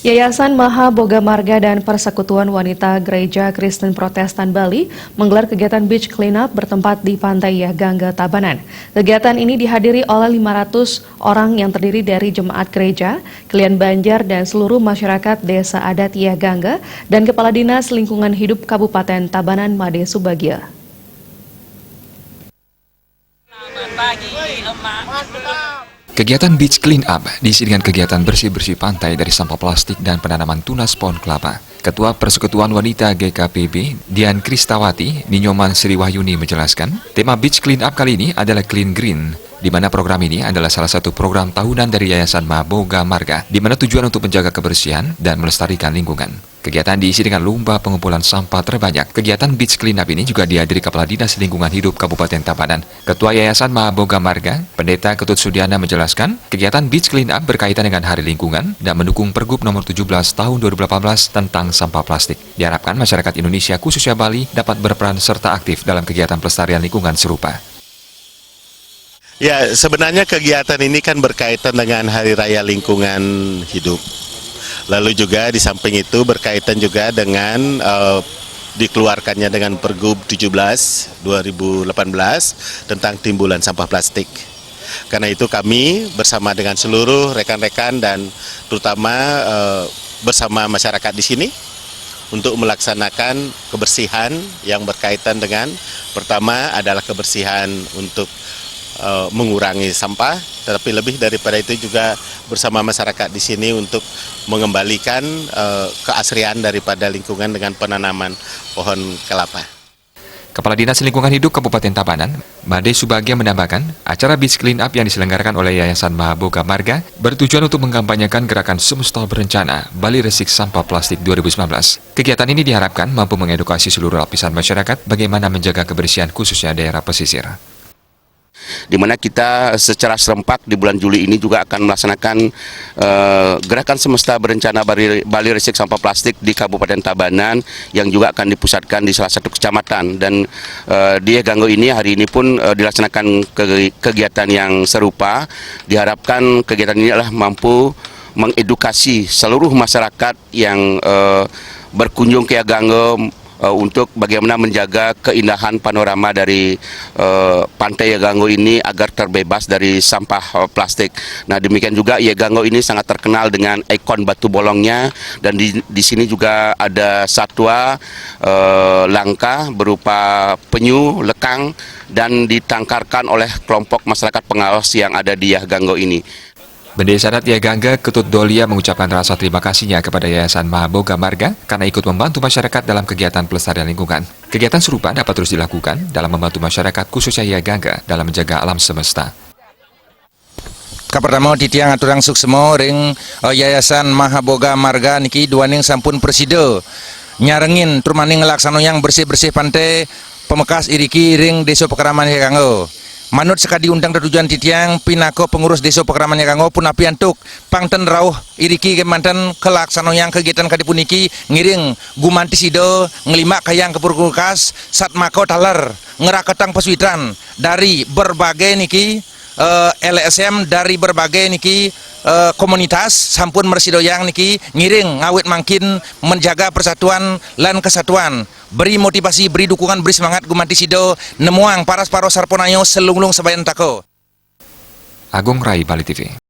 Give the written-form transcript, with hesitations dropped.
Yayasan Maha Boga Marga dan Persekutuan Wanita Gereja Kristen Protestan Bali menggelar kegiatan beach cleanup bertempat di Pantai Yagangga, Tabanan. Kegiatan ini dihadiri oleh 500 orang yang terdiri dari jemaat gereja, klien Banjar dan seluruh masyarakat Desa Adat Yagangga dan Kepala Dinas Lingkungan Hidup Kabupaten Tabanan Made Subagia. Kegiatan beach clean up diisi dengan kegiatan bersih-bersih pantai dari sampah plastik dan penanaman tunas pohon kelapa. Ketua Persekutuan Wanita GKPB, Dian Kristawati, Ninyoman Sri Wahyuni menjelaskan, tema beach clean up kali ini adalah Clean Green, di mana program ini adalah salah satu program tahunan dari Yayasan Maha Boga Marga, di mana tujuan untuk menjaga kebersihan dan melestarikan lingkungan. Kegiatan diisi dengan lomba pengumpulan sampah terbanyak. Kegiatan beach clean up ini juga dihadiri Kepala Dinas Lingkungan Hidup Kabupaten Tabanan. Ketua Yayasan Maha Boga Marga, Pendeta Ketut Sudiana menjelaskan, kegiatan beach clean up berkaitan dengan Hari Lingkungan dan mendukung Pergub nomor 17 tahun 2018 tentang sampah plastik. Diharapkan masyarakat Indonesia khususnya Bali dapat berperan serta aktif dalam kegiatan pelestarian lingkungan serupa. Ya, sebenarnya kegiatan ini kan berkaitan dengan Hari Raya Lingkungan Hidup. Lalu juga di samping itu berkaitan juga dengan dikeluarkannya dengan Pergub 17 2018 tentang timbulan sampah plastik. Karena itu kami bersama dengan seluruh rekan-rekan dan terutama bersama masyarakat di sini untuk melaksanakan kebersihan yang berkaitan dengan pertama adalah kebersihan untuk mengurangi sampah, tetapi lebih daripada itu juga bersama masyarakat di sini untuk mengembalikan keasrian daripada lingkungan dengan penanaman pohon kelapa. Kepala Dinas Lingkungan Hidup Kabupaten Tabanan, Made Subagia menambahkan, acara beach clean up yang diselenggarakan oleh Yayasan Maha Boga Marga bertujuan untuk mengkampanyekan gerakan Semesta Berencana Bali Resik Sampah Plastik 2019. Kegiatan ini diharapkan mampu mengedukasi seluruh lapisan masyarakat bagaimana menjaga kebersihan khususnya daerah pesisir. Di mana kita secara serempak di bulan Juli ini juga akan melaksanakan gerakan Semesta Berencana Bali Resik Sampah Plastik di Kabupaten Tabanan yang juga akan dipusatkan di salah satu kecamatan, dan di Yagangga ini hari ini pun dilaksanakan kegiatan yang serupa. Diharapkan kegiatan ini adalah mampu mengedukasi seluruh masyarakat yang berkunjung ke Yagangga untuk bagaimana menjaga keindahan panorama dari Pantai Yagangga ini agar terbebas dari sampah plastik. Nah, demikian juga Yagangga ini sangat terkenal dengan ikon batu bolongnya, dan di sini juga ada satwa langka berupa penyu, lekang, dan ditangkarkan oleh kelompok masyarakat pengawas yang ada di Yagangga ini. Pendeta Adat Yagangga Ketut Dolia mengucapkan rasa terima kasihnya kepada Yayasan Maha Boga Marga karena ikut membantu masyarakat dalam kegiatan pelestarian lingkungan. Kegiatan serupa dapat terus dilakukan dalam membantu masyarakat khususnya Yagangga dalam menjaga alam semesta. Kapertama titiang aturang suksemo ring Yayasan Maha Boga Marga niki duaning sampun preside nyarengin turmaning ngelaksano yang bersih-bersih pantai pemekas iriki ring Desa Pekeraman Yagangga. Manut sekadi undang tertujuan titiang pinako pengurus Desa Pekeraman Yagangga pun api antuk pangten rauh iriki kemanten kelaksano yang kegiatan kadipuniki ngiring gumanti sido ngelimak kayang kepurkulkas satmako taler ngeraketang peswitran dari berbagai niki LSM dari berbagai niki komunitas sampun mersidoyang niki ngiring ngawit mangkin menjaga persatuan lan kesatuan, beri motivasi, beri dukungan, beri semangat gumanti sido nemuang paras paro sarponayo selunglung sebayan tako. Agung Rai, Bali TV.